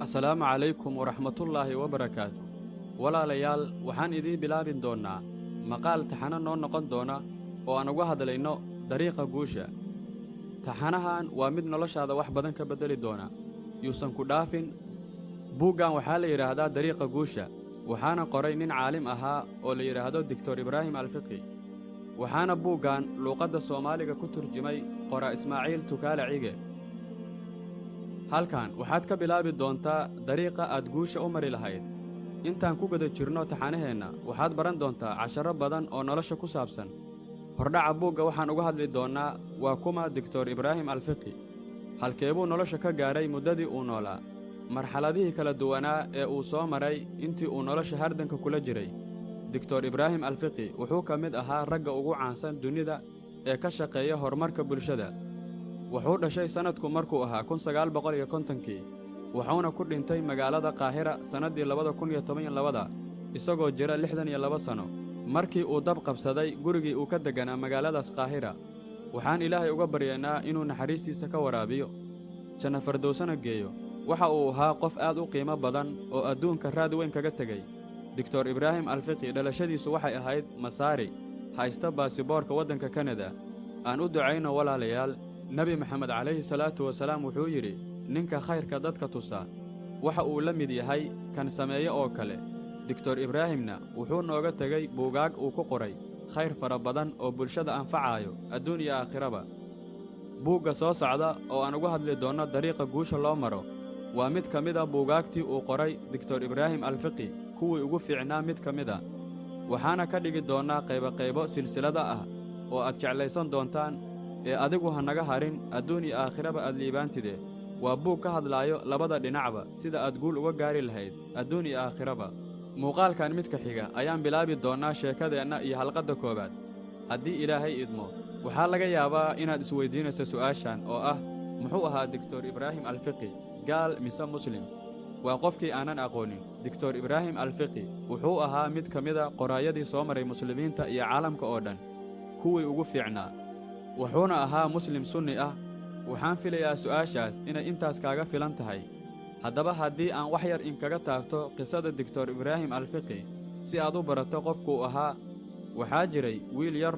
Assalaamu calaykum waraxmatullaahi wabarakaatu. Walaalayaal, waxaan idiin bilaabin doonnaa maqaal taxano noo noqon doona oo aan uga hadlayno dariiqa guusha. Taxanahan waa mid noloshaada wax badan ka beddeli doona. Yuusan ku dhaafin. Buuggan waxaa la yidhaahdaa dariiqa guusha, waxaana qoray nin caalim ahaa oo la yidhaahdo Dr. Ibraahim Alfiqi. waxaana buuggan luuqadda Soomaaliga ku turjumay qoraa Ismaaciil Tukaale Cige. halkan waxaad ka bilaabi doontaa dariiqa aad guusha u mari lahayd. intaan ku guda jirno taxanaheenna waxaad baran doontaa casharo badan oo nolosha ku saabsan. hordhaca buugga waxaan uga hadli doonnaa waa kuma Dr. Ibraahim Alfiqi. halkeebuu nolosha ka gaaray muddadii uu noolaa, marxaladihii kala duwanaa ee uu soo maray intii uu nolosha hardanka kula jiray. Dr. Ibraahim Alfiqi wuxuu ka mid ahaa ragga ugu caansan dunida ee ka shaqeeya horumarka bulshada. wuxuu dhashay sannadku markuu ahaa 1950kii, wuxuuna ku dhintay magaalada Qaahira sannaddii 2012 isagoo jira 62 sano. markii uu dab qabsaday gurigii uu ka degganaa magaaladaas Qaahira, waxaan Ilaahay uga baryaynaa inuu naxariistiisa ka waraabiyo, janno fardowsana geeyo. waxa uu ahaa qof aad u qiimo badan oo adduunka raad weyn kaga tegey. Dr. Ibraahim Alfiqi dhalashadiisu waxay ahayd Masaari, haysta baasiboorka waddanka Kanada. aan u ducayno walaalayaal. Nebi Maxamed calayhi salaatu wasalaam wuxuu yidhi, ninka khayrka dadka tusa waxa uu la mid yahay kan sameeye oo kale. Dr. Ibraahimna wuxuu nooga tegey buugaag uu ku qoray khayr fara badan oo bulshada anfacaayo adduun iyo aakhiraba. buugga soo socda oo aan uga hadli doonno dariiqa guusha loo maro waa mid ka mid a buugaagtii uu qoray Dr. Ibraahim Alfiqi, kuwii ugu fiicnaa mid ka mid a. waxaana ka dhigi doonnaa qaybo silsilada ah oo aad jeclaysan doontaan. ee adigu ha naga harin, adduun iyo aakhiraba aad liibaantide. waa buug ka hadlaayo labada dhinacba sida aad guul uga gaari lahayd adduun iyo aakhiraba. muuqaalkan midka xiga ayaan bilaabi doonnaa sheekadeenna iyo halqadda koowaad. haddii Ilaahay idmo, waxaa laga yaabaa inaad isweydiinayso su'aashan oo ah, muxuu ahaa Dr. Ibraahim Alfiqi, gaal mise muslim? waa qofkii aanan aqoonin. Dr. Ibraahim Alfiqi wuxuu ahaa mid ka mida qoraayadii soo maray muslimiinta iyo caalamka oo dhan, kuwii ugu fiicnaa. wuxuuna ahaa muslim sunni ah. waxaan filayaa su'aashaas inay intaas kaaga filan tahay. haddaba haddii aan wax yar inkaga taabto qisada Dr. Ibraahim Alfiqi si aad u barato qofkuu ahaa. waxaa jiray wiil yar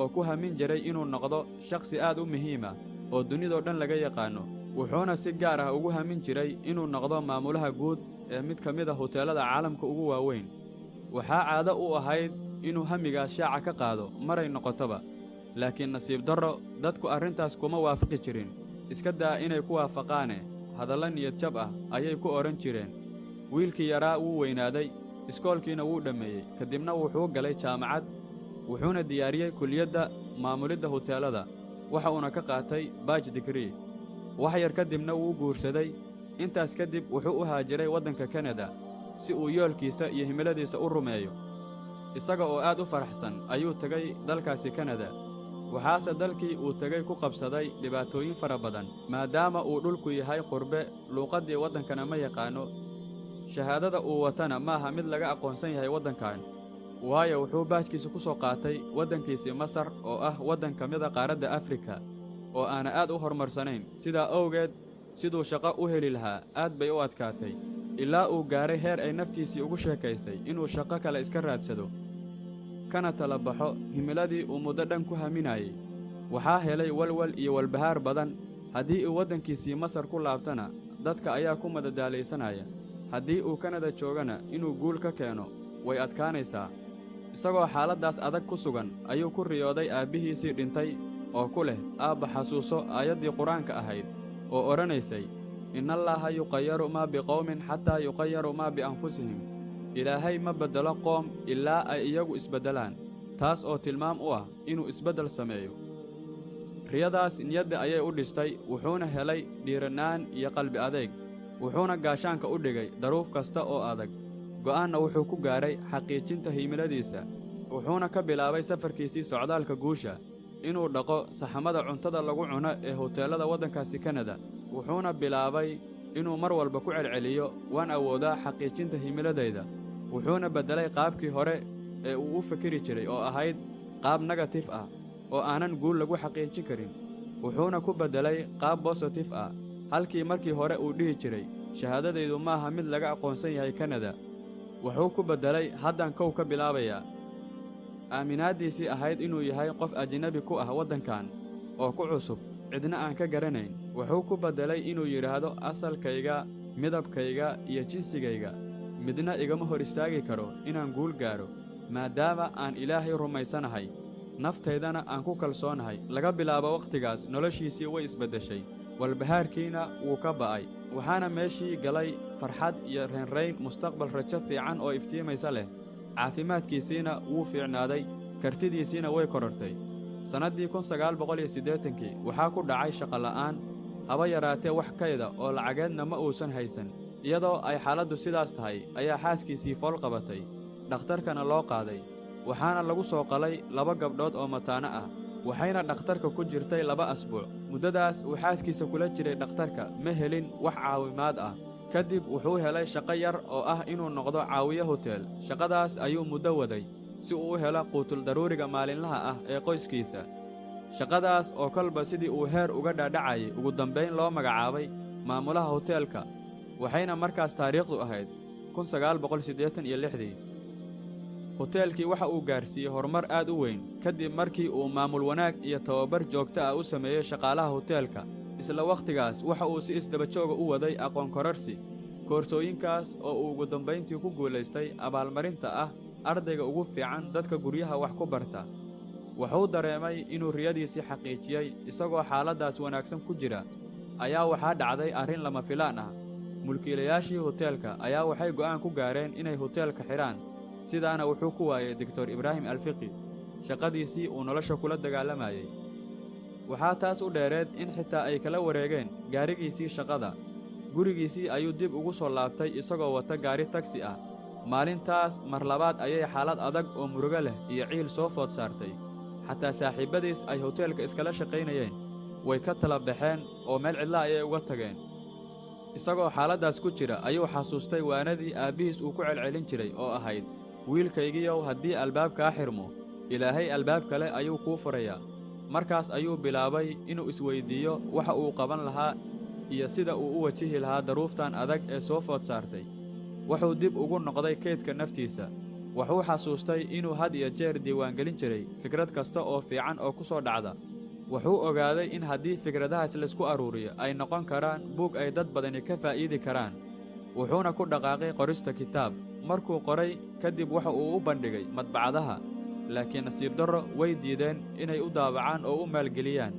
oo ku hamin jiray inuu noqdo shakhsi aad u muhiima oo dunidoo dhan laga yaqaanno. wuxuuna si gaar ah ugu hamin jiray inuu noqdo maamulaha guud ee mid ka mid a huteelada caalamka ugu waaweyn. waxaa caado u ahayd inuu hamigaas shaaca ka qaado maray noqotoba. laakiin nasiib darro, dadku arrintaas kuma waafaqi jirin. iska daa inay ku waafaqaane, hadalla niyad jab ah ayay ku odhan jireen. wiilkii yaraa wuu weynaaday, iskoolkiina wuu dhammeeyey, kadibna wuxuu galay jaamacad. wuxuuna diyaariyey kuliyadda maamulidda huteelada. waxa uuna ka qaatay baaj digrii. wax yar kadibna wuu guursaday. intaas kadib wuxuu u haajiray waddanka Kanada si uu yoolkiisa iyo himiladiisa u rumeeyo. isaga oo aad u faraxsan ayuu tegay dalkaasi Kanada. waxaase dalkii uu tegay ku qabsaday dhibaatooyin fara badan, maadaama uu dhulku yahay qurbe, luuqaddii waddankana ma yaqaanno. shahaadada uu watana maaha mid laga aqoonsan yahay waddankan, waayo wuxuu baajkiisa ku soo qaatay waddankiisii Masar oo ah waddan ka mida qaaradda Afrika oo aana aad u horumarsanayn. sidaa awgeed, siduu shaqo u heli lahaa aad bay u adkaatay, ilaa uu gaaray heer ay naftiisii ugu sheekaysay inuu shaqo kale iska raadsado kana tala baxo himiladii uu muddo dhan ku haminayey. waxaa helay walwal iyo walbahaar badan. haddii uu waddankiisii Masar ku laabtana, dadka ayaa ku madadaalaysanaya. haddii uu Kanada joogana, inuu guul ka keeno way adkaanaysaa. isagoo xaaladdaas adag ku sugan ayuu ku riyooday aabbihiisii dhintay oo ku leh, aabba xasuuso aayaddii qur-aanka ahayd oo odhanaysay, innallaaha yuqayyaru maa biqowmin xataa yuqayyaru maa bianfusihim. ilaahay ma beddelo qoom ilaa ay iyagu isbeddelaan. taas oo tilmaam u ah inuu isbeddel sameeyo. riyadaas niyadda ayay u dhistay, wuxuuna helay dhiirannaan iyo qalbi adeeg. wuxuuna gaashaanka u dhigay daruuf kasta oo adag. go'aanna wuxuu ku gaaray xaqiijinta himiladiisa. wuxuuna ka bilaabay safarkiisii socdaalka guusha inuu dhaqo saxamada cuntada lagu cuno ee huteelada waddankaasi Kanada. wuxuuna bilaabay inuu mar walba ku celceliyo, waan awoodaa xaqiijinta himiladayda. wuxuuna beddelay qaabkii hore ee uu u fikiri jiray oo ahayd qaab negatif ah oo aanan guul lagu xaqiijin karin. wuxuuna ku beddelay qaab bositif ah halkii markii hore uu dhihi jiray shahaadadaydu maaha mid laga aqoonsan yahay Kanada, wuxuu ku beddelay haddaan kow ka bilaabayaa. aaminaaddiisii ahayd inuu yahay qof ajnabi ku ah waddankan oo ku cusub, cidna aan ka garanayn, wuxuu ku beddelay inuu yidhaahdo asalkayga, midabkayga iyo jinsigayga midna igama hor istaagi karo inaan guul gaaro, maadaama aan Ilaahay rumaysanahay, naftaydana aan ku kalsoonahay. laga bilaabo wakhtigaas noloshiisii way isbeddeshay, walbahaarkiina wuu ka ba'ay, waxaana meeshii galay farxad iyo reenrayn, mustaqbal rajo fiican oo iftiimaysa leh. caafimaadkiisiina wuu fiicnaaday, kartidiisiina way korortay. sannaddii 1980 waxaa ku dhacay shaqola'aan, haba yaraatee wax kayda oo lacageedna ma uusan haysan. iyadoo ay xaaladdu sidaas tahay ayaa xaaskiisii fool qabatay, dhakhtarkana loo qaaday, waxaana lagu soo qalay 2 gabdhood oo mataano ah, waxayna dhakhtarka ku jirtay 2 asbuuc. muddadaas uu xaaskiisa kula jiray dhakhtarka ma helin wax caawimaad ah. kadib wuxuu helay shaqo yar oo ah inuu noqdo caawiye hotel. shaqadaas ayuu muddo waday si uu u helo quutul daruuriga maalinlaha ah ee qoyskiisa. shaqadaas oo kolba sidii uu heer uga dhaadhacayay ugu dambayn loo magacaabay maamulaha hoteelka, waxayna markaas taariikhdu ahayd 1986. hoteelkii waxa uu gaarsiiyey horumar aad u weyn kadib markii uu maamul wanaag iyo tababar joogto ah u sameeyey shaqaalaha hoteelka. isla wakhtigaas waxa uu si isdaba jooga u waday aqoon kororsi, koorsooyinkaas oo uu ugu dambayntii ku guulaystay abaalmarinta ah ardayga ugu fiican dadka guryaha wax ku barta. wuxuu dareemay inuu riyadiisii xaqiijiyey. isagoo xaaladdaas wanaagsan ku jira ayaa waxaa dhacday arrin lama filaan ah. mulkiilayaashii hoteelka ayaa waxay go'aan ku gaareen inay hoteelka xidhaan, sidaana wuxuu ku waayey Dr. Ibraahim Alfiqi shaqadiisii uu nolosha kula dagaalamayay. waxaa taas u dheereed in xitaa ay kala wareegeen gaarigiisii shaqada. gurigiisii ayuu dib ugu soo laabtay isagoo wata gaari tagsi ah. maalintaas mar labaad ayay xaalad adag oo murugo leh iyo ciil soo food saartay. xataa saaxiibbadiis ay hoteelka iskala shaqaynayeen way ka tala baxeen oo meel cidla ayay uga tageen. isagoo xaaladdaas ku jira ayuu xasuustay waanadii aabbihiis uu ku celcelin jiray oo ahayd, wiilkaygiyow, haddii albaabkaa xirmo, Ilaahay albaab kale ayuu kuu furayaa. markaas ayuu bilaabay inuu isweyddiiyo waxa uu qaban lahaa iyo sida uu u wajihi lahaa daruuftan adag ee soo food saartay. wuxuu dib ugu noqday kaydka naftiisa. wuxuu xasuustay inuu had iyo jeer diiwaangelin jiray fikrad kasta oo fiican oo ku soo dhacda. wuxuu ogaaday in haddii fikradahaas laysku aruuriyo ay noqon karaan buug ay dad badani ka faa'iidi karaan. wuxuuna ku dhaqaaqay qorista kitaab. markuu qoray kadib waxa uu u bandhigay madbacadaha, laakiin nasiib darro way diideen inay u daabacaan oo u maalgeliyaan.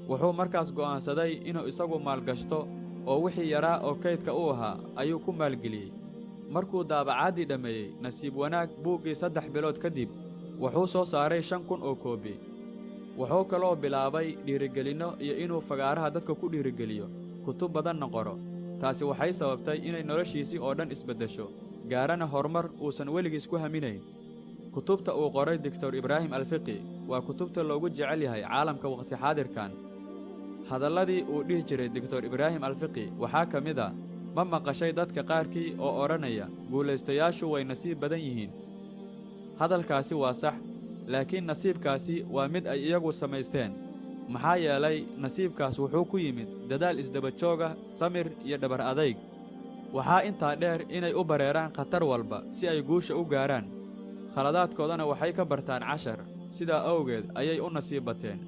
wuxuu markaas go'aansaday inuu isagu maalgashto, oo wixii yaraa oo kaydka u ahaa ayuu ku maalgeliyey. markuu daabacaadii dhammeeyey, nasiib wanaag buuggii 3 bilood kadib wuxuu soo saaray 5,000 oo koobi. wuxuu kaloo bilaabay dhiirigelinno iyo inuu fagaaraha dadka ku dhiirigeliyo, kutub badanna qoro. taasi waxay sababtay inay noloshiisii oo dhan isbeddesho, gaarana horumar uusan weligiis ku haminayn. kutubta uu qoray Dr. Ibraahim Alfiqi waa kutubta loogu jecel yahay caalamka waqti xaadirkan. hadalladii uu dhihi jiray Dr. Ibraahim Alfiqi waxaa ka mid ah, ma maqashay dadka qaarkii oo odhanaya guulaystayaashu way nasiib badan yihiin. hadalkaasi waa sax, laakiin nasiibkaasi waa mid ay iyagu samaysteen. maxaa yeelay nasiibkaas wuxuu ku yimid dadaal isdaba jooga, samir iyo dhabar adayg. waxaa intaa dheer inay u bareeraan khatar walba si ay guusha u gaaraan. khaladaadkoodana waxay ka bartaan cashar, sidaa awgeed ayay u nasiib bateen.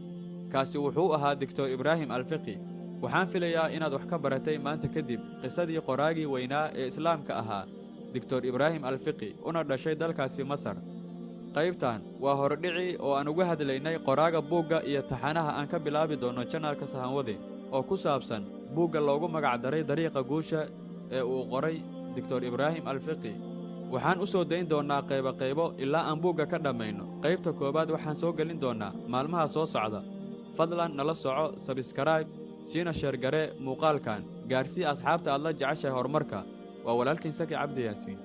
kaasi wuxuu ahaa Dr. Ibraahim Alfiqi. waxaan filayaa inaad wax ka baratay maanta kadib qisadii qoraagii weynaa ee islaamka ahaa Dr. Ibraahim Alfiqi, una dhashay dalkaasi Masar. qaybtan waa hordhici oo aan uga hadlaynay qoraaga buugga iyo taxanaha aan ka bilaabi doonno janaalka Sahanwade oo ku saabsan buugga loogu magac daray Dariiqa Guusha ee uu qoray Dr. Ibraahim Alfiqi. waxaan u soo dayn doonnaa qaybo ilaa aan buugga ka dhammayno. qaybta koowaad waxaan soo gelin doonnaa maalmaha soo socda. fadlan nala soco, sabskrayb, siina sheergaree muuqaalkan, gaarsii asxaabta aad la jeceshahay horumarka. waa walaalkiin Saki Cabdi Yaasiin.